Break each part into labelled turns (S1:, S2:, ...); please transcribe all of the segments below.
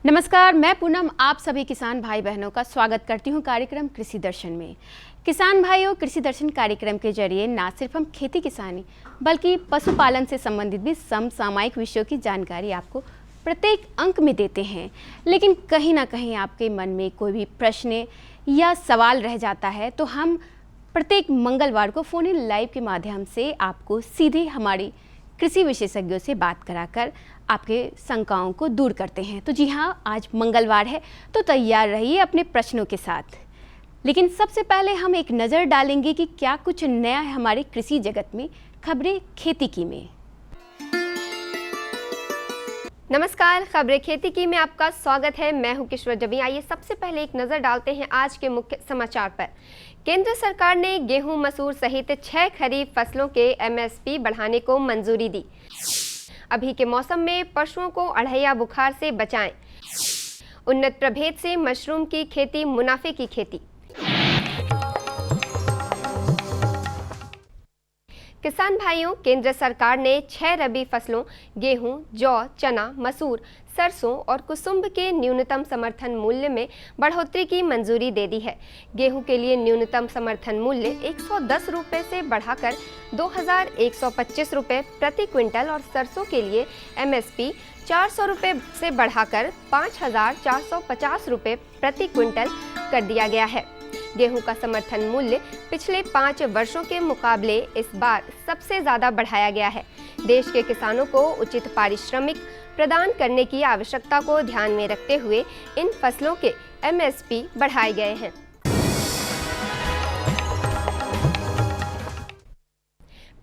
S1: नमस्कार, मैं पूनम आप सभी किसान भाई बहनों का स्वागत करती हूं कार्यक्रम कृषि दर्शन में। किसान भाइयों, कृषि दर्शन कार्यक्रम के जरिए न सिर्फ हम खेती किसानी बल्कि पशुपालन से संबंधित भी समसामयिक विषयों की जानकारी आपको प्रत्येक अंक में देते हैं। लेकिन कहीं ना कहीं आपके मन में कोई भी प्रश्न या सवाल रह जाता है तो हम प्रत्येक मंगलवार को फोन इन लाइव के माध्यम से आपको सीधे हमारी कृषि विशेषज्ञों से बात कराकर आपके शंकाओं को दूर करते हैं। तो जी हाँ, आज मंगलवार है तो तैयार रहिए अपने प्रश्नों के साथ। लेकिन सबसे पहले हम एक नज़र डालेंगे कि क्या कुछ नया है हमारे कृषि जगत में। खबरें खेती की में।
S2: नमस्कार, खबरें खेती की में आपका स्वागत है। मैं हूं किशोर जबी। आइए सबसे पहले एक नज़र डालते हैं आज के मुख्य समाचार पर। केंद्र सरकार ने गेहूं, मसूर सहित 6 खरीफ फसलों के एमएसपी बढ़ाने को मंजूरी दी। अभी के मौसम में पशुओं को अढ़ैया बुखार से बचाएं। उन्नत प्रभेद से मशरूम की खेती मुनाफे की खेती। किसान भाइयों, केंद्र सरकार ने 6 रबी फसलों गेहूं, जौ, चना, मसूर, सरसों और कुसुम्भ के न्यूनतम समर्थन मूल्य में बढ़ोतरी की मंजूरी दे दी है। गेहूं के लिए न्यूनतम समर्थन मूल्य 110 रुपये से बढ़ाकर 2125 रुपये प्रति क्विंटल और सरसों के लिए एमएसपी 400 रुपये से बढ़ाकर 5450 रुपये प्रति क्विंटल कर दिया गया है। गेहूं का समर्थन मूल्य पिछले 5 वर्षों के मुकाबले इस बार सबसे ज़्यादा बढ़ाया गया है। देश के किसानों को उचित पारिश्रमिक प्रदान करने की आवश्यकता को ध्यान में रखते हुए इन फसलों के एमएसपी बढ़ाए गए हैं।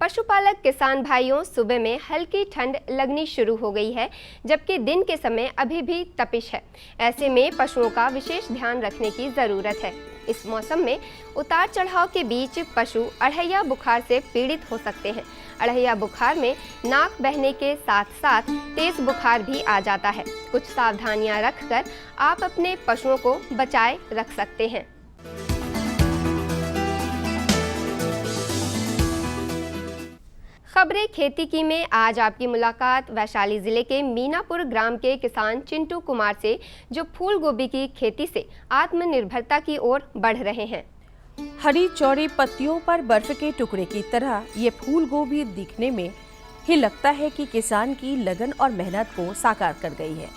S2: पशुपालक किसान भाइयों, सुबह में हल्की ठंड लगनी शुरू हो गई है, जबकि दिन के समय अभी भी तपिश है। ऐसे में पशुओं का विशेष ध्यान रखने की ज़रूरत है। इस मौसम में उतार चढ़ाव के बीच पशु अढ़ैया बुखार से पीड़ित हो सकते हैं। अढ़ैया बुखार में नाक बहने के साथ साथ तेज बुखार भी आ जाता है। कुछ सावधानियां रखकर आप अपने पशुओं को बचाए रख सकते हैं। खबरें खेती की में आज आपकी मुलाकात वैशाली जिले के मीनापुर ग्राम के किसान चिंटू कुमार से, जो फूल गोभी की खेती से आत्मनिर्भरता की ओर बढ़ रहे हैं।
S3: हरी चौड़ी पत्तियों पर बर्फ के टुकड़े की तरह ये फूल गोभी दिखने में ही लगता है कि किसान की लगन और मेहनत को साकार कर गई है।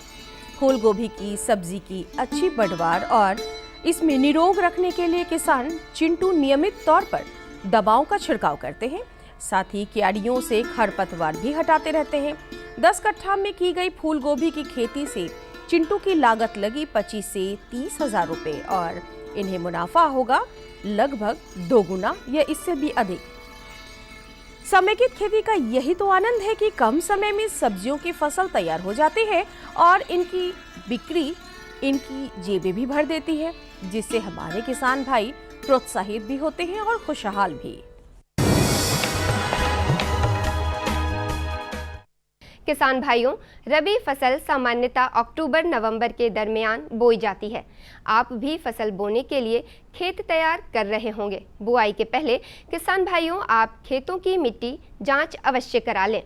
S3: फूल गोभी की सब्जी की अच्छी पैदावार और इसमें निरोग रखने के लिए किसान चिंटू नियमित तौर पर दवाओं का छिड़काव करते हैं। साथ ही क्यारियों से खरपतवार भी हटाते रहते हैं। 10 कट्ठा में की गई फूल गोभी की खेती से चिंटू की लागत लगी 25 से 30 हजार रुपए और इन्हें मुनाफा होगा लगभग 2 गुना या इससे भी अधिक। समेकित खेती का यही तो आनंद है कि कम समय में सब्जियों की फसल तैयार हो जाती है और इनकी बिक्री इनकी जेबें भी भर देती है, जिससे हमारे किसान भाई प्रोत्साहित भी होते हैं और खुशहाल भी।
S2: किसान भाइयों, रबी फसल सामान्यतः अक्टूबर-नवंबर के दरमियान बोई जाती है। आप भी फसल बोने के लिए खेत तैयार कर रहे होंगे। बुआई के पहले किसान भाइयों, आप खेतों की मिट्टी जांच अवश्य करा लें।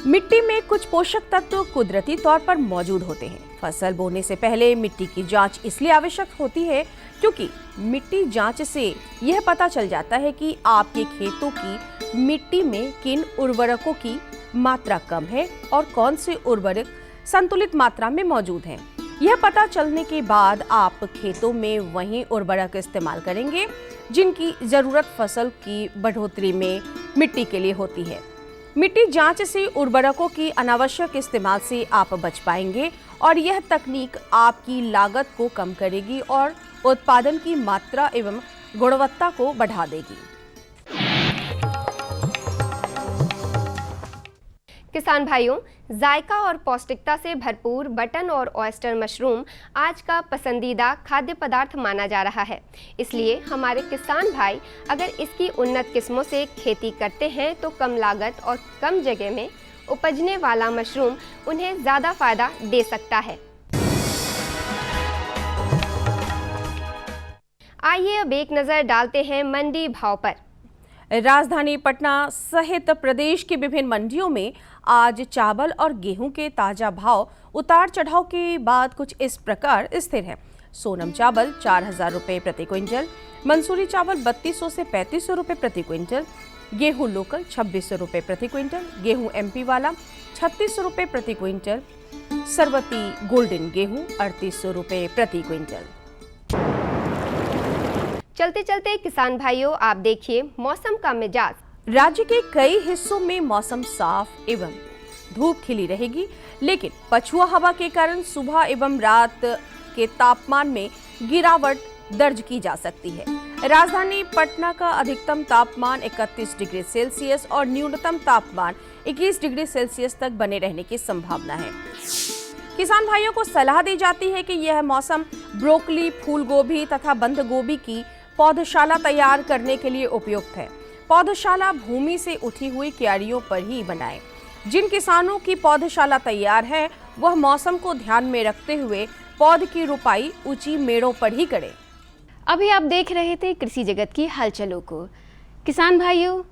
S3: मिट्टी में कुछ पोषक तत्व कुदरती तौर पर मौजूद होते हैं। फसल बोने से पहले मिट्टी की जांच इसलिए आवश्यक होती है क्योंकि मिट्टी जांच से यह पता चल जाता है कि आपके खेतों की मिट्टी में किन उर्वरकों की मात्रा कम है और कौन से उर्वरक संतुलित मात्रा में मौजूद हैं। यह पता चलने के बाद आप खेतों में वही उर्वरक इस्तेमाल करेंगे जिनकी जरूरत फसल की बढ़ोतरी में मिट्टी के लिए होती है। मिट्टी जांच से उर्वरकों की अनावश्यक इस्तेमाल से आप बच पाएंगे और यह तकनीक आपकी लागत को कम करेगी और उत्पादन की मात्रा एवं गुणवत्ता को बढ़ा देगी।
S2: किसान भाइयों, जायका और पौष्टिकता से भरपूर बटन और ऑयस्टर मशरूम आज का पसंदीदा खाद्य पदार्थ माना जा रहा है। इसलिए हमारे किसान भाई अगर इसकी उन्नत किस्मों से खेती करते हैं तो कम लागत और कम जगह में उपजने वाला मशरूम उन्हें ज़्यादा फायदा दे सकता है। आइए अब एक नज़र डालते हैं मंडी भाव पर।
S3: राजधानी पटना सहित प्रदेश की विभिन्न मंडियों में आज चावल और गेहूं के ताजा भाव उतार चढ़ाव के बाद कुछ इस प्रकार स्थिर है। सोनम चावल 4,000 रुपये प्रति क्विंटल, मंसूरी चावल 3200 से 3500 रुपये प्रति क्विंटल, गेहूं लोकल 2600 रुपये प्रति क्विंटल, गेहूं एमपी वाला 3600 रुपये प्रति क्विंटल, सरवती गोल्डन गेहूं 3800 रुपये प्रति क्विंटल।
S2: चलते चलते किसान भाइयों, आप देखिए मौसम का मिजाज।
S3: राज्य के कई हिस्सों में मौसम साफ एवं धूप खिली रहेगी, लेकिन पछुआ हवा के कारण सुबह एवं रात के तापमान में गिरावट दर्ज की जा सकती है। राजधानी पटना का अधिकतम तापमान 31 डिग्री सेल्सियस और न्यूनतम तापमान 21 डिग्री सेल्सियस तक बने रहने की संभावना है। किसान भाइयों को सलाह दी जाती है कि यह मौसम ब्रोकली, फूल गोभी तथा बंद गोभी की पौधशाला तैयार करने के लिए उपयुक्त है। पौधशाला भूमि से उठी हुई क्यारियों पर ही बनाएं। जिन किसानों की पौधशाला तैयार है वह मौसम को ध्यान में रखते हुए पौध की रोपाई ऊंची मेड़ों पर ही करें।
S1: अभी आप देख रहे थे कृषि जगत की हलचलों को। किसान भाइयों,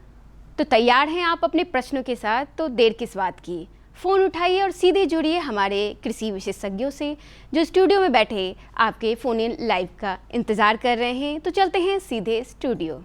S1: तो तैयार हैं आप अपने प्रश्नों के साथ, तो देर किस बात की, फ़ोन उठाइए और सीधे जुड़िए हमारे कृषि विशेषज्ञों से जो स्टूडियो में बैठे आपके फ़ोन इन लाइव का इंतज़ार कर रहे हैं। तो चलते हैं सीधे स्टूडियो।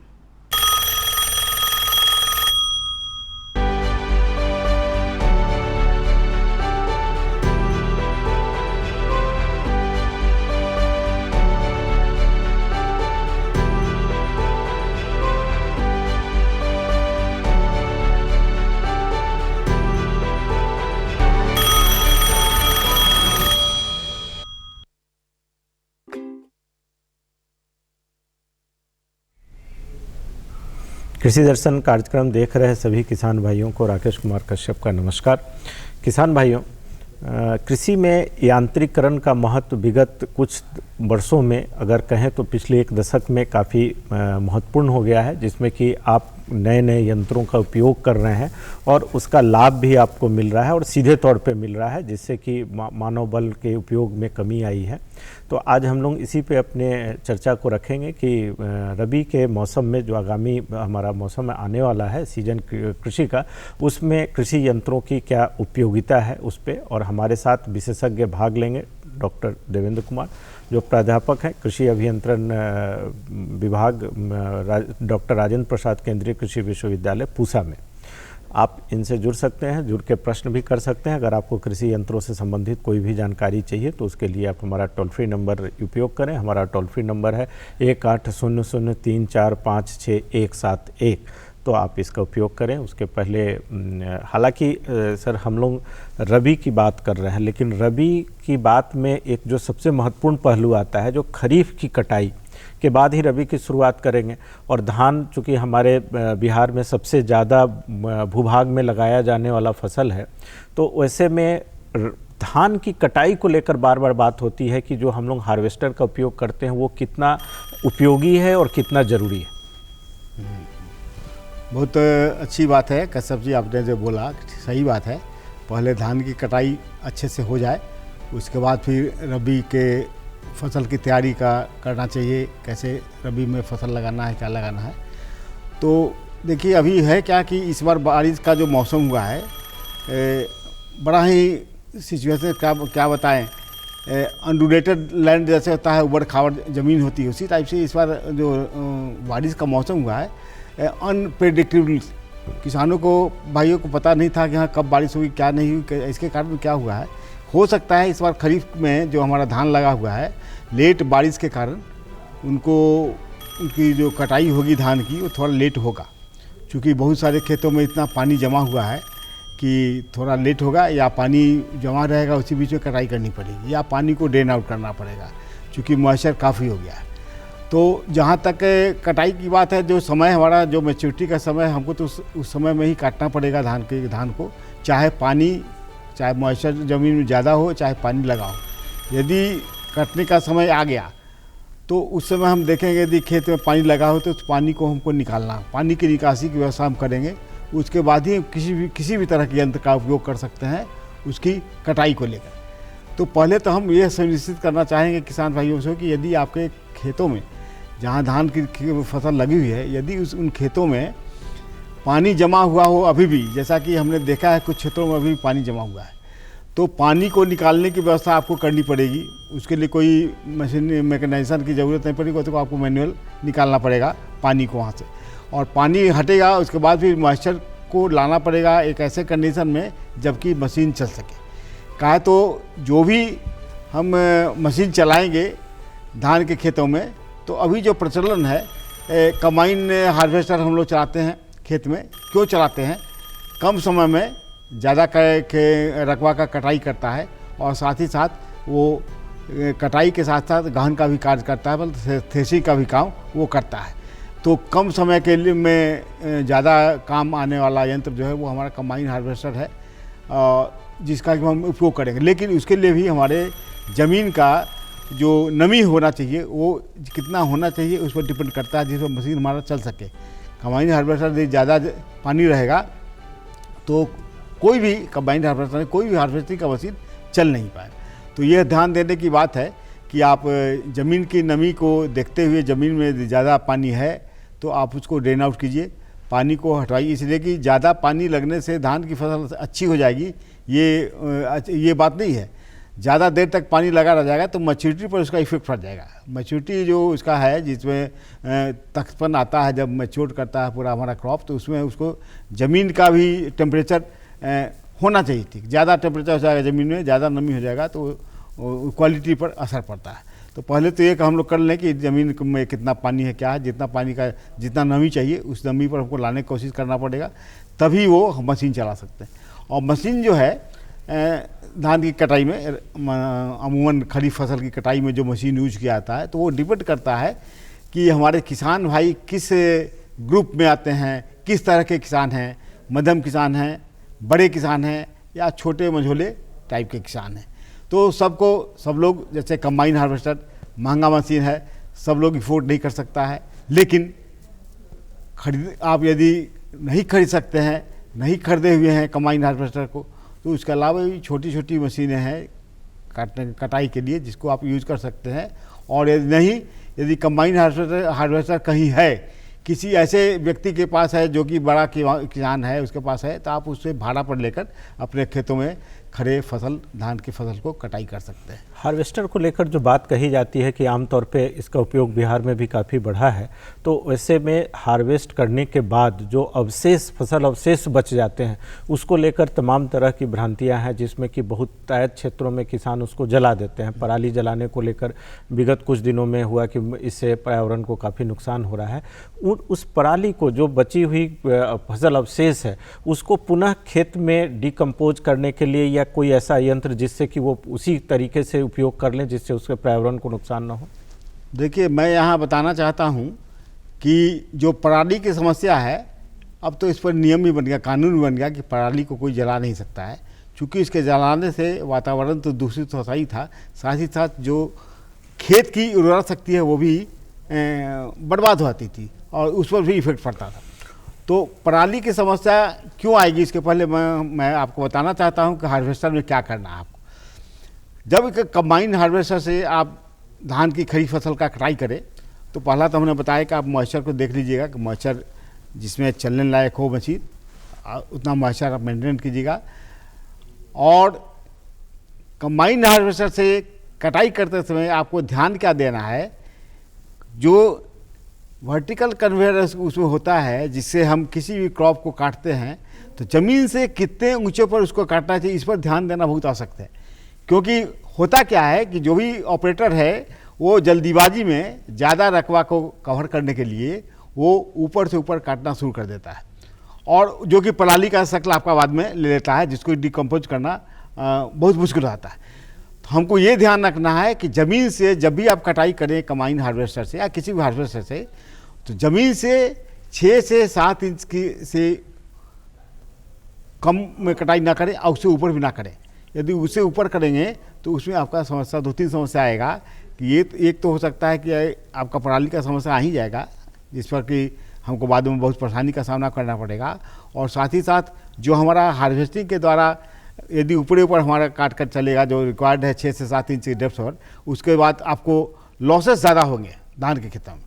S4: कृषि दर्शन कार्यक्रम देख रहे सभी किसान भाइयों को राकेश कुमार कश्यप का नमस्कार। किसान भाइयों, कृषि में यांत्रिकरण का महत्व विगत कुछ वर्षों में अगर कहें तो पिछले एक दशक में काफ़ी महत्वपूर्ण हो गया है, जिसमें कि आप नए नए यंत्रों का उपयोग कर रहे हैं और उसका लाभ भी आपको मिल रहा है और सीधे तौर पे मिल रहा है, जिससे कि मानव बल के उपयोग में कमी आई है। तो आज हम लोग इसी पे अपने चर्चा को रखेंगे कि रबी के मौसम में जो आगामी हमारा मौसम आने वाला है सीजन कृषि का, उसमें कृषि यंत्रों की क्या उपयोगिता है उस पर। और हमारे साथ विशेषज्ञ भाग लेंगे डॉक्टर देवेंद्र कुमार, जो प्राध्यापक हैं कृषि अभियंत्रण विभाग डॉक्टर राजेंद्र प्रसाद केंद्रीय कृषि विश्वविद्यालय पूसा में। आप इनसे जुड़ सकते हैं, जुड़ के प्रश्न भी कर सकते हैं। अगर आपको कृषि यंत्रों से संबंधित कोई भी जानकारी चाहिए तो उसके लिए आप हमारा टोल फ्री नंबर उपयोग करें। हमारा टोल फ्री नंबर है 1800-3456171। तो आप इसका उपयोग करें। उसके पहले हालांकि सर हम लोग रबी की बात कर रहे हैं, लेकिन रबी की बात में एक जो सबसे महत्वपूर्ण पहलू आता है, जो खरीफ की कटाई के बाद ही रबी की शुरुआत करेंगे। और धान चूँकि हमारे बिहार में सबसे ज़्यादा भूभाग में लगाया जाने वाला फसल है, तो वैसे में धान की कटाई को लेकर बार बार बात होती है कि जो हम लोग हार्वेस्टर का उपयोग करते हैं वो कितना उपयोगी है और कितना ज़रूरी है।
S5: बहुत अच्छी बात है कश्यप जी, आपने जो बोला सही बात है। पहले धान की कटाई अच्छे से हो जाए, उसके बाद फिर रबी के फसल की तैयारी करना चाहिए, कैसे रबी में फसल लगाना है, क्या लगाना है। तो देखिए अभी है क्या कि इस बार बारिश का जो मौसम हुआ है, बड़ा ही सिचुएशन क्या बताएं, अनडुलेटेड लैंड जैसे होता है, उबड़ खाबड़ ज़मीन होती है, उसी टाइप से इस बार जो बारिश का मौसम हुआ है अनप्रेडिक्टेबल। किसानों को भाइयों को पता नहीं था कि हाँ कब बारिश हुई क्या नहीं हुई, इसके कारण क्या हुआ है। हो सकता है इस बार खरीफ में जो हमारा धान लगा हुआ है, लेट बारिश के कारण उनकी जो कटाई होगी धान की वो थोड़ा लेट होगा, क्योंकि बहुत सारे खेतों में इतना पानी जमा हुआ है कि थोड़ा लेट होगा, या पानी जमा रहेगा उसी बीच में कटाई करनी पड़ेगी, या पानी को ड्रेन आउट करना पड़ेगा, क्योंकि मॉइस्चर काफ़ी हो गया है। तो जहाँ तक कटाई की बात है, जो समय हमारा जो मैच्योरिटी का समय, हमको तो उस समय में ही काटना पड़ेगा धान को चाहे पानी, चाहे मॉइस्चर ज़मीन में ज़्यादा हो, चाहे पानी लगा हो। यदि कटने का समय आ गया तो उस समय हम देखेंगे यदि खेत में पानी लगा हो तो उस पानी को हमको निकालना, पानी की निकासी की व्यवस्था हम करेंगे। उसके बाद ही किसी भी तरह के यंत्र का उपयोग कर सकते हैं उसकी कटाई को लेकर। तो पहले तो हम ये सुनिश्चित करना चाहेंगे किसान भाइयों से कि यदि आपके खेतों में जहाँ धान की फसल लगी हुई है, यदि उन खेतों में पानी जमा हुआ हो अभी भी, जैसा कि हमने देखा है कुछ क्षेत्रों में अभी भी पानी जमा हुआ है, तो पानी को निकालने की व्यवस्था आपको करनी पड़ेगी। उसके लिए कोई मशीन मैकेनाइजेशन की ज़रूरत नहीं पड़ेगी, तो आपको मैनुअल निकालना पड़ेगा पानी को वहाँ से, और पानी हटेगा उसके बाद फिर मॉइस्चर को लाना पड़ेगा एक ऐसे कंडीशन में जबकि मशीन चल सके। कहा तो जो भी हम मशीन चलाएंगे धान के खेतों में, तो अभी जो प्रचलन है कंबाइन हार्वेस्टर हम लोग चलाते हैं खेत में। क्यों चलाते हैं? कम समय में ज़्यादा के रकबा का कटाई करता है और साथ ही साथ वो कटाई के साथ साथ गहन का भी कार्य करता है, मतलब थ्रेसिंग का भी काम वो करता है। तो कम समय के लिए में ज़्यादा काम आने वाला यंत्र जो है वो हमारा कंबाइन हार्वेस्टर है, जिसका कि हम उपयोग करेंगे। लेकिन उसके लिए भी हमारे ज़मीन का जो नमी होना चाहिए वो कितना होना चाहिए उस पर डिपेंड करता है, जिसमें मशीन हमारा चल सके। कंबाइन हार्वेस्टर यदि ज़्यादा पानी रहेगा तो कोई भी कंबाइन हार्वेस्टर, कोई भी हार्वेस्टिंग का मशीन चल नहीं पाए। तो यह ध्यान देने की बात है कि आप ज़मीन की नमी को देखते हुए, ज़मीन में ज़्यादा पानी है तो आप उसको ड्रेन आउट कीजिए, पानी को हटवाइए, इसलिए कि ज़्यादा पानी लगने से धान की फसल अच्छी हो जाएगी ये बात नहीं है। ज़्यादा देर तक पानी लगा रह जाएगा तो मैच्योरिटी पर उसका इफेक्ट पड़ जाएगा। मैच्योरिटी जो उसका है, जिसमें तख्तपन आता है जब मैच्योर करता है पूरा हमारा क्रॉप, तो उसमें उसको ज़मीन का भी टेम्परेचर होना चाहिए। ठीक, ज़्यादा टेम्परेचर हो जाएगा ज़मीन में, ज़्यादा नमी हो जाएगा तो क्वालिटी पर असर पड़ता है। तो पहले तो ये हम लोग कर लें कि ज़मीन में कितना पानी है, क्या है, जितना नमी चाहिए उस नमी पर हमको लाने की कोशिश करना पड़ेगा, तभी वो हम मशीन चला सकते हैं। और मशीन जो है धान की कटाई में, अमूमन खरीफ फसल की कटाई में जो मशीन यूज किया जाता है, तो वो डिपेंड करता है कि हमारे किसान भाई किस ग्रुप में आते हैं, किस तरह के किसान हैं, मध्यम किसान हैं, बड़े किसान हैं या छोटे मझोले टाइप के किसान हैं। तो सब लोग, जैसे कंबाइन हार्वेस्टर महंगा मशीन है, सब लोग अफोर्ड नहीं कर सकता है, लेकिन आप यदि नहीं खरीद सकते हैं, नहीं खरीदे हुए हैं कंबाइन हार्वेस्टर को, तो उसके अलावा भी छोटी छोटी मशीनें हैं कटाई के लिए जिसको आप यूज़ कर सकते हैं। और यदि कंबाइन हार्वेस्टर कहीं है, किसी ऐसे व्यक्ति के पास है जो कि बड़ा किसान है उसके पास है, तो आप उससे भाड़ा पर लेकर अपने खेतों में खड़े धान की फसल को कटाई कर सकते हैं।
S4: हार्वेस्टर को लेकर जो बात कही जाती है कि आमतौर पे इसका उपयोग बिहार में भी काफ़ी बढ़ा है, तो वैसे में हार्वेस्ट करने के बाद जो फसल अवशेष बच जाते हैं उसको लेकर तमाम तरह की भ्रांतियां हैं, जिसमें कि बहुत तैयार क्षेत्रों में किसान उसको जला देते हैं। पराली जलाने को लेकर विगत कुछ दिनों में हुआ कि इससे पर्यावरण को काफ़ी नुकसान हो रहा है। उस पराली को, जो बची हुई फसल अवशेष है, उसको पुनः खेत में डिकम्पोज करने के लिए या कोई ऐसा यंत्र जिससे कि वो उसी तरीके से उपयोग कर लें जिससे उसके पर्यावरण को नुकसान ना हो?
S5: देखिए, मैं यहाँ बताना चाहता हूँ कि जो पराली की समस्या है, अब तो इस पर नियम भी बन गया, कानून भी बन गया कि पराली को कोई जला नहीं सकता है, क्योंकि इसके जलाने से वातावरण तो दूषित होता ही था, साथ ही साथ जो खेत की उर्वरा शक्ति है वो भी बर्बाद हो जाती थी और उस पर भी इफेक्ट पड़ता था। तो पराली की समस्या क्यों आएगी, इसके पहले मैं आपको बताना चाहता हूं कि हार्वेस्टर में क्या करना है आपको। जब कंबाइन हार्वेस्टर से आप धान की खरीफ फसल का कटाई करें, तो पहला तो हमने बताया कि आप मॉइस्चर को देख लीजिएगा कि मॉइस्चर जिसमें चलने लायक हो मशीन, उतना मॉइस्चर आप मेंटेन कीजिएगा। और कंबाइन हार्वेस्टर से कटाई करते समय आपको ध्यान क्या देना है, जो वर्टिकल कन्वेयर उसमें होता है जिससे हम किसी भी क्रॉप को काटते हैं, तो ज़मीन से कितने ऊंचे पर उसको काटना चाहिए, इस पर ध्यान देना बहुत आवश्यक है। क्योंकि होता क्या है कि जो भी ऑपरेटर है वो जल्दीबाजी में ज़्यादा रकबा को कवर करने के लिए वो ऊपर से ऊपर काटना शुरू कर देता है, और जो कि पराली का शक्ल आपका बाद में ले लेता है, जिसको डिकम्पोज करना बहुत मुश्किल होता है। तो हमको ये ध्यान रखना है कि ज़मीन से जब भी आप कटाई करें कंबाइन हार्वेस्टर से या किसी भी हार्वेस्टर से, तो ज़मीन से 6 से 7 इंच की से कम में कटाई ना करें और उससे ऊपर भी ना करें। यदि उससे ऊपर करेंगे तो उसमें आपका समस्या 2-3 समस्या आएगा कि ये एक तो हो सकता है कि आपका पराली का समस्या आ ही जाएगा, जिस पर कि हमको बाद में बहुत परेशानी का सामना करना पड़ेगा। और साथ ही साथ जो हमारा हार्वेस्टिंग के द्वारा यदि ऊपर हमारा काट कर चलेगा जो रिक्वायर्ड है 6 से 7 इंच की डेप्थ पर, उसके बाद आपको लॉसेस ज़्यादा होंगे धान के खेतों में।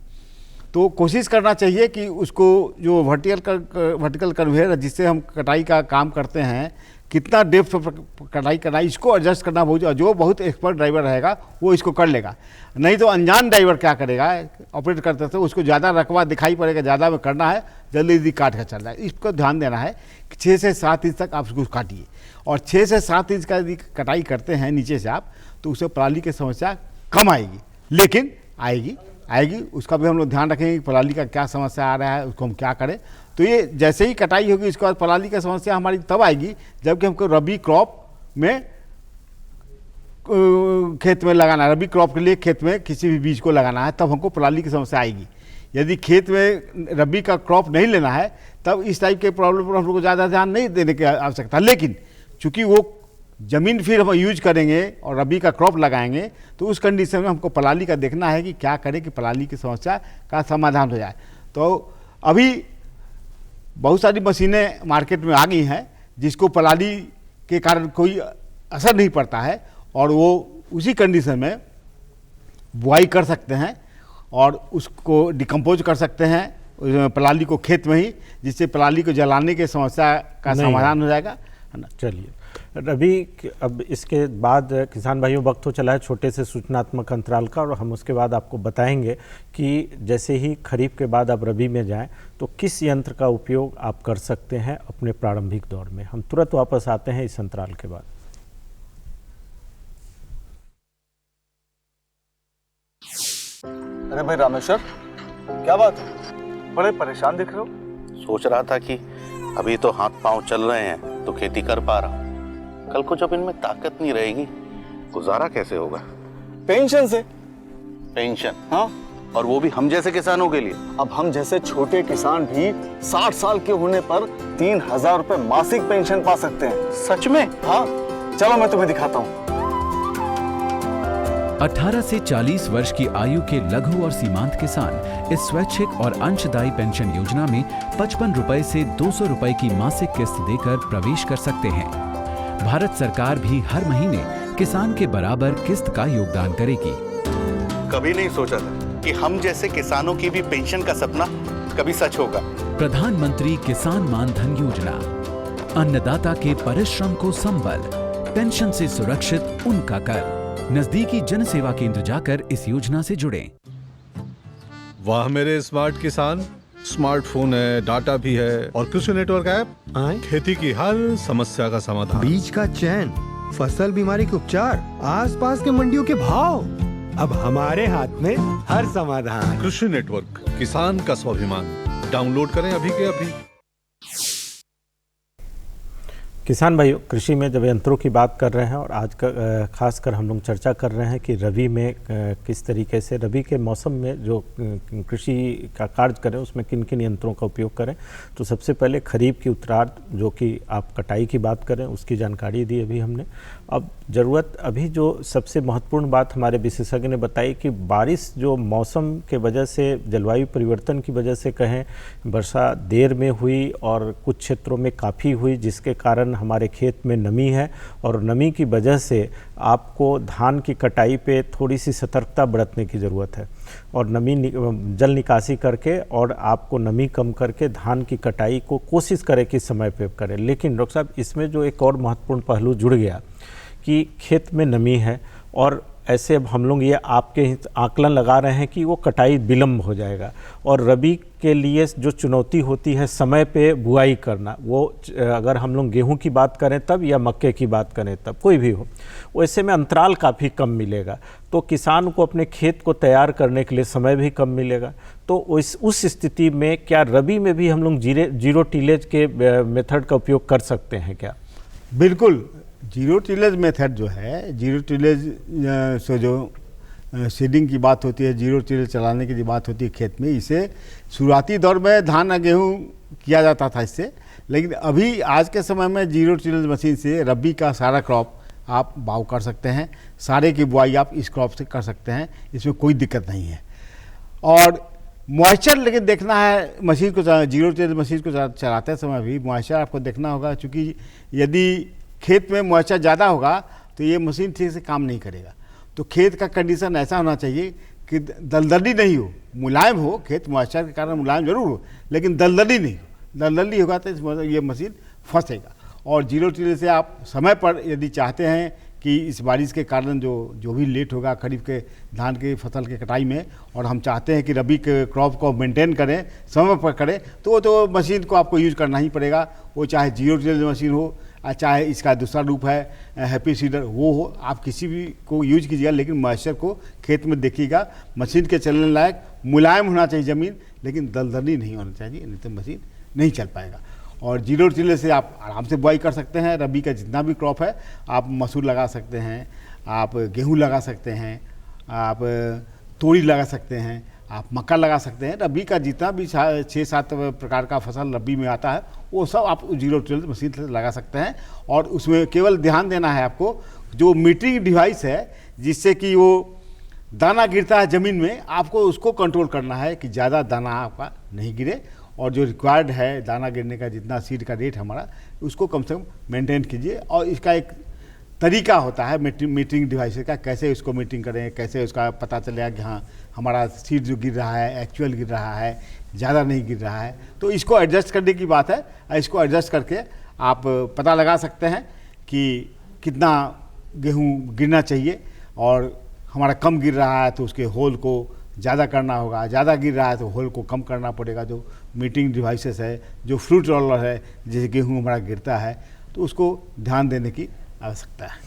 S5: तो कोशिश करना चाहिए कि उसको जो वर्टिकल कन्वेयर जिससे हम कटाई का काम करते हैं, कितना डेप्थ पर कटाई करना है, इसको एडजस्ट करना बहुत, जो बहुत एक्सपर्ट ड्राइवर रहेगा वो इसको कर लेगा। नहीं तो अनजान ड्राइवर क्या करेगा, ऑपरेट करते थे, उसको ज़्यादा रकबा दिखाई पड़ेगा, ज़्यादा में करना है, जल्दी जल्दी काट कर चल रहा है। इसको ध्यान देना है कि 6 से 7 इंच तक आप उसको काटिए, और 6 से 7 इंच का यदि कटाई करते हैं नीचे से आप, तो उससे पराली की समस्या कम आएगी, लेकिन आएगी। उसका भी हम लोग ध्यान रखेंगे कि पराली का क्या समस्या आ रहा है, उसको हम क्या करें। तो ये जैसे ही कटाई होगी उसके बाद पराली का समस्या हमारी तब आएगी जबकि हमको रबी क्रॉप में खेत में लगाना है, रबी क्रॉप के लिए खेत में किसी भी बीज को लगाना है, तब हमको पराली की समस्या आएगी। यदि खेत में रबी का क्रॉप नहीं लेना है तब इस टाइप के प्रॉब्लम पर हम लोग को ज़्यादा ध्यान नहीं देने की आवश्यकता। लेकिन चूँकि वो ज़मीन फिर हम यूज करेंगे और रबी का क्रॉप लगाएंगे, तो उस कंडीशन में हमको पराली का देखना है कि क्या करें कि पराली की समस्या का समाधान हो जाए। तो अभी बहुत सारी मशीनें मार्केट में आ गई हैं जिसको पराली के कारण कोई असर नहीं पड़ता है, और वो उसी कंडीशन में बुआई कर सकते हैं और उसको डिकम्पोज कर सकते हैं पराली को खेत में ही, जिससे पराली को जलाने की समस्या का समाधान हो जाएगा, है ना।
S4: चलिए रवि, अब इसके बाद किसान भाइयों वक्त हो चला है छोटे से सूचनात्मक अंतराल का, और हम उसके बाद आपको बताएंगे कि जैसे ही खरीफ के बाद आप रबी में जाएं तो किस यंत्र का उपयोग आप कर सकते हैं अपने प्रारंभिक दौर में। हम तुरंत वापस आते हैं इस अंतराल के बाद।
S6: अरे भाई रामेश्वर, क्या बात है, बड़े परेशान दिख रहे हो?
S7: सोच रहा था कि अभी तो हाथ पांव चल रहे हैं तो खेती कर पा रहा हूँ, कल को जब इनमें ताकत नहीं रहेगी गुजारा कैसे होगा?
S6: पेंशन से।
S7: पेंशन?
S6: हाँ,
S7: और वो भी हम जैसे किसानों के लिए।
S6: अब हम जैसे छोटे किसान भी 60 साल के होने पर 3000 रुपए मासिक पेंशन पा सकते हैं।
S7: सच में?
S6: हाँ, चलो मैं तुम्हें दिखाता हूँ।
S8: 18 से 40 वर्ष की आयु के लघु और सीमांत किसान इस स्वैच्छिक और अंशदायी पेंशन योजना में 55 रुपए से 200 रुपए की मासिक किस्त देकर प्रवेश कर सकते हैं। भारत सरकार भी हर महीने किसान के बराबर किस्त का योगदान करेगी।
S7: कभी नहीं सोचा था कि हम जैसे किसानों की भी पेंशन का सपना कभी सच होगा।
S8: प्रधानमंत्री किसान मान धन योजना, अन्नदाता के परिश्रम को संबल, पेंशन से सुरक्षित उनका कर। नजदीकी जन सेवा केंद्र जाकर इस योजना से जुड़ें।
S9: वाह मेरे स्मार्ट किसान, स्मार्टफोन है, डाटा भी है और कृषि नेटवर्क ऐप खेती की हर समस्या का समाधान।
S10: बीज का चयन, फसल बीमारी के उपचार, आसपास के मंडियों के भाव, अब हमारे हाथ में हर समाधान।
S9: कृषि नेटवर्क, किसान का स्वाभिमान। डाउनलोड करें अभी के अभी।
S4: किसान भाइयों, कृषि में जब यंत्रों की बात कर रहे हैं और आज का खासकर हम लोग चर्चा कर रहे हैं कि रबी में किस तरीके से रबी के मौसम में जो कृषि का कार्य करें उसमें किन किन यंत्रों का उपयोग करें, तो सबसे पहले खरीफ की उत्तरार्ध जो कि आप कटाई की बात करें उसकी जानकारी दी अभी हमने। अब ज़रूरत अभी जो सबसे महत्वपूर्ण बात हमारे विशेषज्ञ ने बताई कि बारिश जो मौसम के वजह से, जलवायु परिवर्तन की वजह से कहें, वर्षा देर में हुई और कुछ क्षेत्रों में काफ़ी हुई, जिसके कारण हमारे खेत में नमी है, और नमी की वजह से आपको धान की कटाई पे थोड़ी सी सतर्कता बरतने की ज़रूरत है, और जल निकासी करके और आपको नमी कम करके धान की कटाई को कोशिश करें कि समय पे करें। लेकिन डॉक्टर साहब, इसमें जो एक और महत्वपूर्ण पहलू जुड़ गया कि खेत में नमी है, और ऐसे अब हम लोग ये आपके आकलन लगा रहे हैं कि वो कटाई विलम्ब हो जाएगा, और रबी के लिए जो चुनौती होती है समय पे बुआई करना, वो अगर हम लोग गेहूं की बात करें तब या मक्के की बात करें तब, कोई भी हो, वैसे में अंतराल काफ़ी कम मिलेगा, तो किसान को अपने खेत को तैयार करने के लिए समय भी कम मिलेगा। तो उस स्थिति में क्या रबी में भी हम लोग जीरो टिलेज के मेथड का उपयोग कर सकते हैं क्या?
S5: बिल्कुल, जीरो टिलेज मेथड जो है, जीरो टिलेज से जो सीडिंग की बात होती है, जीरो टिलेज चलाने की जो बात होती है खेत में, इसे शुरुआती दौर में धान गेहूँ किया जाता था इससे, लेकिन अभी आज के समय में जीरो टिलेज मशीन से रबी का सारा क्रॉप आप बाव कर सकते हैं, सारे की बुआई आप इस क्रॉप से कर सकते हैं, इसमें कोई दिक्कत नहीं है। और मॉइस्चर लेकिन देखना है मशीन को, जीरो टिलेज मशीन को चलाते समय भी मॉइस्चर आपको देखना होगा, क्योंकि यदि खेत में मॉइस्चर ज़्यादा होगा तो ये मशीन ठीक से काम नहीं करेगा। तो खेत का कंडीशन ऐसा होना चाहिए कि दलदली नहीं हो, मुलायम हो, खेत मॉइस्चर के कारण मुलायम जरूर हो लेकिन दलदली नहीं हो। दलदली होगा तो ये मशीन फंसेगा। और जीरो टिलेज से आप समय पर यदि चाहते हैं कि इस बारिश के कारण जो भी लेट होगा खरीफ के धान की फसल के कटाई में, और हम चाहते हैं कि रबी के क्रॉप को मेंटेन करें, समय पर करें, तो मशीन को आपको यूज करना ही पड़ेगा। वो चाहे जीरो टिलेज मशीन हो, चाहे इसका दूसरा रूप है हैप्पी सीडर वो हो, आप किसी भी को यूज कीजिएगा, लेकिन मॉइस्चर को खेत में देखिएगा। मशीन के चलने लायक मुलायम होना चाहिए ज़मीन, लेकिन दलदली नहीं होना चाहिए, नहीं तो मशीन नहीं चल पाएगा। और जीरो टिलेज से आप आराम से बुआई कर सकते हैं। रबी का जितना भी क्रॉप है, आप मसूर लगा सकते हैं, आप गेहूं लगा सकते हैं, आप तोरी लगा सकते हैं, आप मक्का लगा सकते हैं। रबी का जितना भी 6-7 प्रकार का फसल रबी में आता है वो सब आप जीरो टिलेज मशीन से लगा सकते हैं। और उसमें केवल ध्यान देना है आपको, जो मीटरिंग डिवाइस है जिससे कि वो दाना गिरता है ज़मीन में, आपको उसको कंट्रोल करना है कि ज़्यादा दाना आपका नहीं गिरे, और जो रिक्वायर्ड है दाना गिरने का जितना सीड का रेट हमारा, उसको कम से कम मेंटेन कीजिए। और इसका एक तरीका होता है मीटरिंग डिवाइस का, कैसे उसको मीटिंग करें, कैसे उसका पता चलेगा कि हाँ हमारा सीड जो गिर रहा है एक्चुअल गिर रहा है, ज़्यादा नहीं गिर रहा है। तो इसको एडजस्ट करने की बात है, इसको एडजस्ट करके आप पता लगा सकते हैं कि कितना गेहूँ गिरना चाहिए। और हमारा कम गिर रहा है तो उसके होल को ज़्यादा करना होगा, ज़्यादा गिर रहा है तो होल को कम करना पड़ेगा। जो मीटिंग डिवाइसेस है, जो फ्रूट रोलर है, जैसे गेहूँ हमारा गिरता है तो उसको ध्यान देने की आवश्यकता है।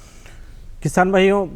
S4: किसान भाइयों,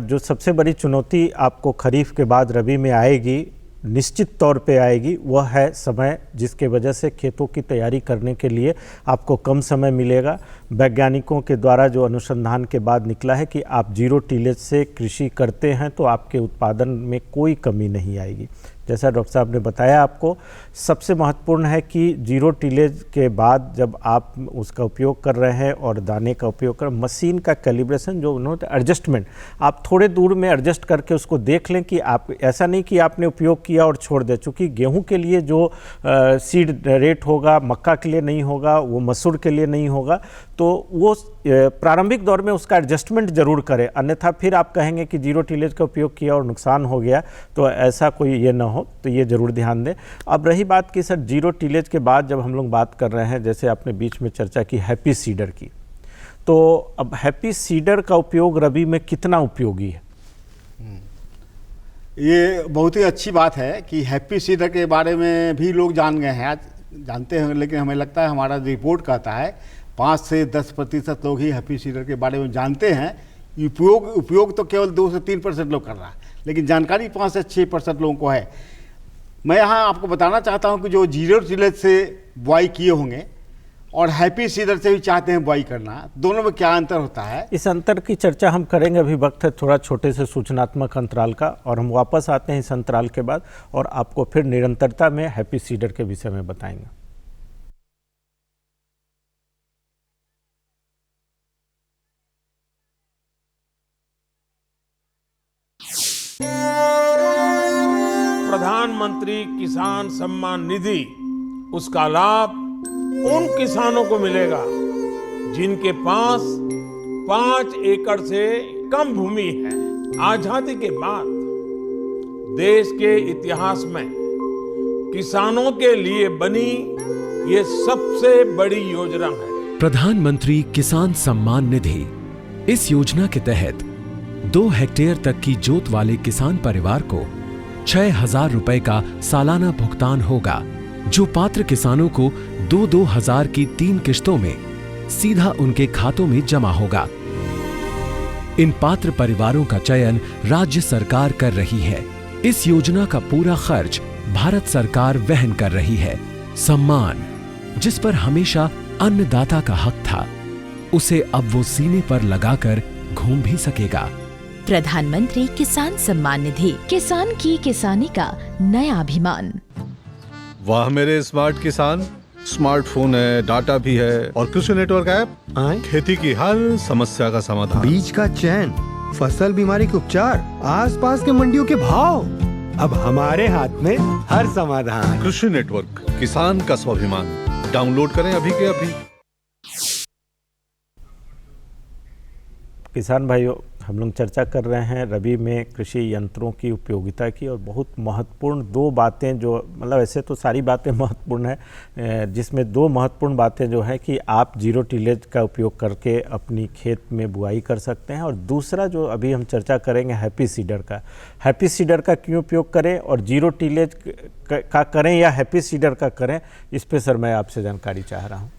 S4: जो सबसे बड़ी चुनौती आपको खरीफ के बाद रबी में आएगी, निश्चित तौर पे आएगी, वह है समय, जिसके वजह से खेतों की तैयारी करने के लिए आपको कम समय मिलेगा। वैज्ञानिकों के द्वारा जो अनुसंधान के बाद निकला है कि आप जीरो टिलेज से कृषि करते हैं तो आपके उत्पादन में कोई कमी नहीं आएगी। जैसा डॉक्टर साहब ने बताया, आपको सबसे महत्वपूर्ण है कि जीरो टिलेज के बाद जब आप उसका उपयोग कर रहे हैं और दाने का उपयोग कर, मशीन का कैलिब्रेशन जो उन्होंने एडजस्टमेंट, आप थोड़े दूर में एडजस्ट करके उसको देख लें कि आप, ऐसा नहीं कि आपने उपयोग किया और छोड़ दें। चूँकि गेहूं के लिए जो सीड रेट होगा, मक्का के लिए नहीं होगा, वो मसूर के लिए नहीं होगा, तो वो प्रारंभिक दौर में उसका एडजस्टमेंट जरूर करें, अन्यथा फिर आप कहेंगे कि जीरो टिलेज का उपयोग किया और नुकसान हो गया, तो ऐसा कोई ये ना हो, तो ये जरूर ध्यान दें। अब रही बात कि सर जीरो टिलेज के बाद जब हम लोग बात कर रहे हैं, जैसे आपने बीच में चर्चा की हैप्पी सीडर की, तो अब हैप्पी सीडर का उपयोग रबी में कितना उपयोगी है?
S5: ये बहुत ही अच्छी बात है कि हैप्पी सीडर के बारे में भी लोग जान गए हैं, आज जानते हैं, लेकिन हमें लगता है हमारा रिपोर्ट कहता है 5 से 10% लोग ही हैप्पी सीडर के बारे में जानते हैं। उपयोग तो केवल 2 से 3% लोग कर रहा है, लेकिन जानकारी 5 से 6% लोगों को है। मैं यहाँ आपको बताना चाहता हूँ कि जो जीरो टिलेज से बुआई किए होंगे और हैप्पी सीडर से भी चाहते हैं बुआई करना, दोनों में क्या अंतर होता है?
S4: इस अंतर की चर्चा हम करेंगे, अभी वक्त है थोड़ा छोटे से सूचनात्मक अंतराल का, और हम वापस आते हैं इस अंतराल के बाद और आपको फिर निरंतरता में हैप्पी सीडर के विषय में बताएंगे।
S11: प्रधानमंत्री किसान सम्मान निधि, उसका लाभ उन किसानों को मिलेगा जिनके पास 5 एकड़ से कम भूमि है। आजादी के बाद देश के इतिहास में किसानों के लिए बनी ये सबसे बड़ी योजना है
S8: प्रधानमंत्री किसान सम्मान निधि। इस योजना के तहत 2 हेक्टेयर तक की जोत वाले किसान परिवार को 6,000 रुपए का सालाना भुगतान होगा, जो पात्र किसानों को 2-2 हजार की 3 किश्तों में सीधा उनके खातों में जमा होगा। इन पात्र परिवारों का चयन राज्य सरकार कर रही है। इस योजना का पूरा खर्च भारत सरकार वहन कर रही है। सम्मान, जिस पर हमेशा अन्नदाता का हक था, उसे अब वो सीने पर लगाकर घूम भी सकेगा।
S12: प्रधानमंत्री किसान सम्मान निधि, किसान की किसानी का नया अभिमान।
S9: वाह मेरे स्मार्ट किसान, स्मार्टफोन है, डाटा भी है और कृषि नेटवर्क ऐप खेती की हर समस्या का समाधान।
S10: बीज का चयन, फसल बीमारी के उपचार, आसपास के मंडियों के भाव, अब हमारे हाथ में हर समाधान।
S9: कृषि नेटवर्क, किसान का स्वाभिमान। डाउनलोड करें अभी के अभी।
S4: किसान भाइयों, हम लोग चर्चा कर रहे हैं रबी में कृषि यंत्रों की उपयोगिता की, और बहुत महत्वपूर्ण दो बातें जो मतलब ऐसे तो सारी बातें महत्वपूर्ण है, जिसमें दो महत्वपूर्ण बातें जो है कि आप जीरो टिलेज का उपयोग करके अपनी खेत में बुआई कर सकते हैं, और दूसरा जो अभी हम चर्चा करेंगे हैप्पी सीडर का। हैप्पी सीडर का क्यों उपयोग करें और जीरो टिलेज का करें या हैप्पी सीडर का करें, इस पर सर मैं आपसे जानकारी चाह रहा हूँ।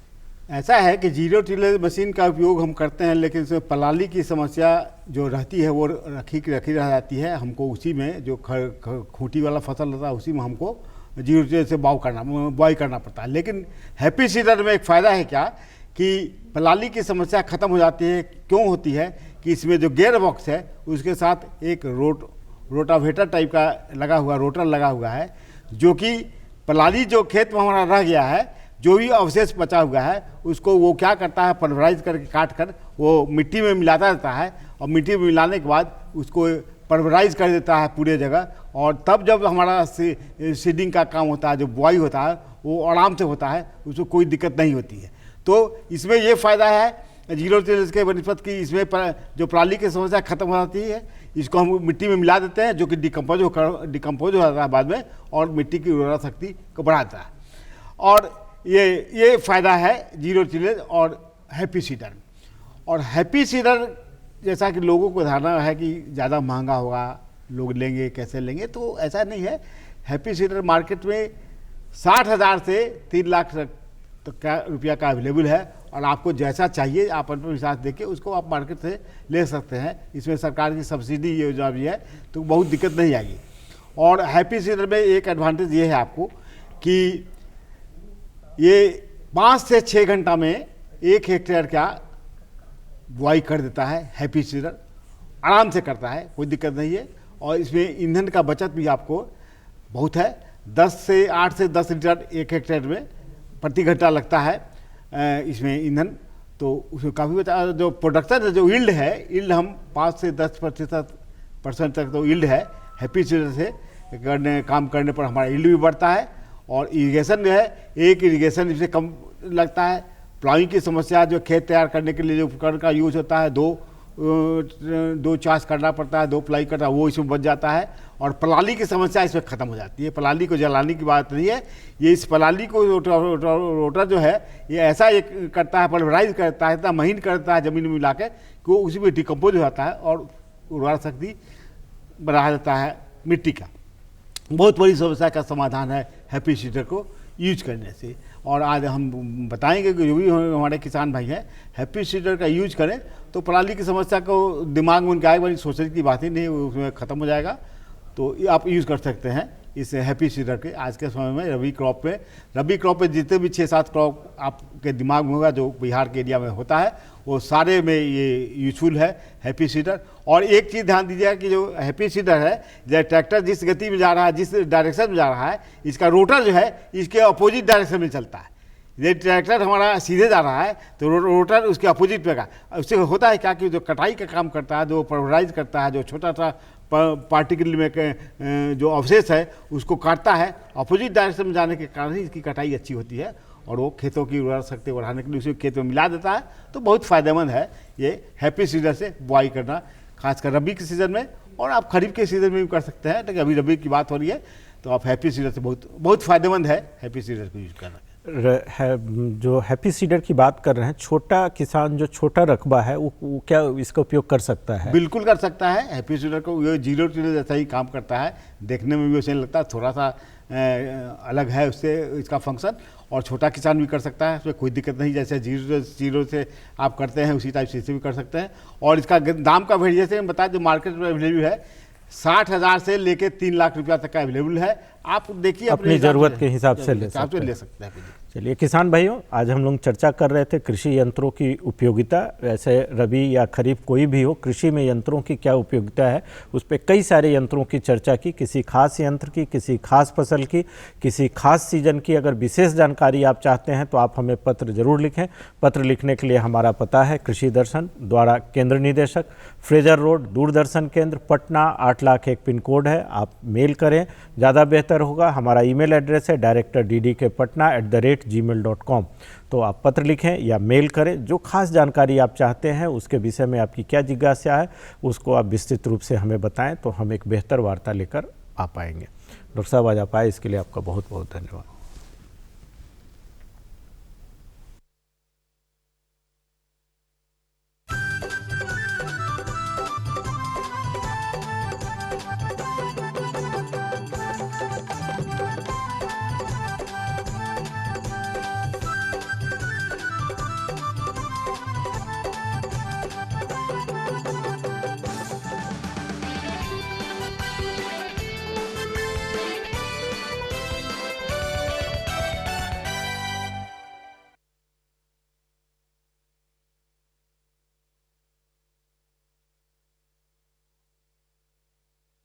S5: ऐसा है कि जीरो टिलेज मशीन का उपयोग हम करते हैं, लेकिन इसमें पलाली की समस्या जो रहती है वो रखी रह जाती है। हमको उसी में जो खूंटी वाला फसल रहता है उसी में हमको जीरो टिलेज से बुआई करना पड़ता है। लेकिन हैप्पी सीडर में एक फ़ायदा है क्या कि पलाली की समस्या ख़त्म हो जाती है। क्यों होती है कि इसमें जो गियर बॉक्स है उसके साथ एक रोटावेटर टाइप का रोटर लगा हुआ है, जो कि पलाली जो खेत में हमारा रह गया है, जो भी अवशेष बचा हुआ है उसको वो क्या करता है, पल्वराइज करके काट कर वो मिट्टी में मिलाता रहता है, और मिट्टी में मिलाने के बाद उसको पल्वराइज कर देता है पूरे जगह। और तब जब हमारा सीडिंग का काम होता है, जो बुआई होता है, वो आराम से होता है, उसको कोई दिक्कत नहीं होती है। तो इसमें ये फ़ायदा है जीरो टिलेज के बनस्पत की, इसमें जो पराली की समस्या खत्म हो जाती है। इसको हम मिट्टी में मिला देते हैं, जो कि डिकम्पोज हो जाता है बाद में, और मिट्टी की उर्वरा शक्ति को बढ़ाता है। और ये फ़ायदा है जीरो टिलेज और हैप्पी सीडर। और हैप्पी सीडर जैसा कि लोगों को धारणा है कि ज़्यादा महंगा होगा, लोग लेंगे कैसे लेंगे, तो ऐसा नहीं है। हैप्पी सीडर मार्केट में 60,000 से 3 लाख रुपया का अवेलेबल है, और आपको जैसा चाहिए आप अपने हिसाब देके उसको आप मार्केट से ले सकते हैं। इसमें सरकार की सब्सिडी योजना भी है, तो बहुत दिक्कत नहीं आएगी। और हैप्पी सीडर में एक एडवांटेज ये है आपको कि ये 5 से 6 घंटा में 1 हेक्टेयर का बुआई कर देता है। हैप्पी सीडर आराम से करता है, कोई दिक्कत नहीं है। और इसमें ईंधन का बचत भी आपको बहुत है। 8 से 10 लीटर 1 हेक्टेयर में प्रति घंटा लगता है इसमें ईंधन, तो उसमें काफ़ी बचा। जो प्रोडक्शन है, जो यील्ड है, यील्ड हम 5 से 10% तक तो यील्ड है। हैप्पी सीडर से काम करने पर हमारा यील्ड भी बढ़ता है। और इरिगेशन जो है, एक इरिगेशन इससे कम लगता है। प्लाइंग की समस्या, जो खेत तैयार करने के लिए जो उपकरण का यूज़ होता है, दो चास करना पड़ता है, 2 प्लाई करना, वो इसमें बच जाता है। और पलाली की समस्या इसमें ख़त्म हो जाती है। पलाली को जलाने की बात नहीं है, ये इस पलाली को रोटर जो है ये ऐसा एक करता है, पल्वराइज करता है, इतना महीन करता है ज़मीन में मिला के कि वो उसी में डिकम्पोज हो जाता है और उर्वरा शक्ति बढ़ा देता है मिट्टी का। बहुत बड़ी समस्या का समाधान है हैप्पी सीडर को यूज करने से। और आज हम बताएंगे कि जो भी हमारे किसान भाई हैं हैप्पी सीडर का यूज करें तो पराली की समस्या को दिमाग में उनके आएगा, सोचने की बात ही नहीं, उसमें ख़त्म हो जाएगा। तो आप यूज़ कर सकते हैं इस हैप्पी सीडर के आज के समय में। रबी क्रॉप पे जितने भी 6-7 क्रॉप आपके दिमाग में होगा जो बिहार के एरिया में होता है, वो सारे में ये यूजफुल है हैप्पी सीडर। और एक चीज़ ध्यान दीजिएगा कि जो हैप्पी सीडर है, जब ट्रैक्टर जिस गति में जा रहा है, जिस डायरेक्शन में जा रहा है, इसका रोटर जो है इसके अपोजिट डायरेक्शन में चलता है। ये ट्रैक्टर हमारा सीधे जा रहा है तो रोटर उसके अपोजिट पे का। उससे होता है क्या कि जो कटाई का काम करता है, जो पल्वराइज करता है, जो छोटा सा पार्टिकल में जो अवशेष है उसको काटता है, अपोजिट डायरेक्शन में जाने के कारण ही इसकी कटाई अच्छी होती है और वो खेतों की उर्वरा शक्ति बढ़ाने के लिए उसे खेत में मिला देता है। तो बहुत फ़ायदेमंद है ये हैप्पी सीडर से बुआई करना, खासकर रबी के सीज़न में, और आप खरीफ के सीज़न में भी कर सकते हैं। लेकिन अभी रबी की बात हो रही है तो आप हैप्पी सीडर से बहुत फ़ायदेमंद है हैप्पी सीडर को यूज़ करना।
S4: जो हैप्पी सीडर की बात कर रहे हैं, छोटा किसान जो छोटा रकबा है वो क्या इसका उपयोग कर सकता है?
S5: बिल्कुल कर सकता है। हैप्पी सीडर को ये जीरो टिलेज जैसा ही काम करता है, देखने में भी वैसे लगता है, थोड़ा सा अलग है उससे इसका फंक्शन, और छोटा किसान भी कर सकता है, उसमें कोई दिक्कत नहीं। जैसे जीरो से आप करते हैं उसी टाइप से इसे भी कर सकते हैं। और इसका दाम का वेरिएशन बताया जो मार्केट में अवेलेबल है 60,000 से लेकर 3 लाख रुपया तक का अवेलेबल है। आप देखिए
S4: अपनी ज़रूरत के हिसाब से ले
S5: सकते हैं।
S4: चलिए किसान भाइयों, आज हम लोग चर्चा कर रहे थे कृषि यंत्रों की उपयोगिता। वैसे रबी या खरीफ कोई भी हो, कृषि में यंत्रों की क्या उपयोगिता है, उस पर कई सारे यंत्रों की चर्चा की, किसी खास यंत्र की, किसी खास फसल की, किसी खास सीजन की। अगर विशेष जानकारी आप चाहते हैं तो आप हमें पत्र जरूर लिखें। पत्र लिखने के लिए हमारा पता है कृषि दर्शन, द्वारा केंद्र निदेशक, फ्रेजर रोड, दूरदर्शन केंद्र, पटना 8,01,000 पिन कोड है। आप मेल करें, ज़्यादा बेहतर होगा। हमारा ईमेल एड्रेस है directordkpatna@gmail.com। तो आप पत्र लिखें या मेल करें। जो खास जानकारी आप चाहते हैं, उसके विषय में आपकी क्या जिज्ञासा है, उसको आप विस्तृत रूप से हमें बताएं तो हम एक बेहतर वार्ता लेकर आ पाएंगे। डॉक्टर साहब आज आप आए, इसके लिए आपका बहुत बहुत धन्यवाद।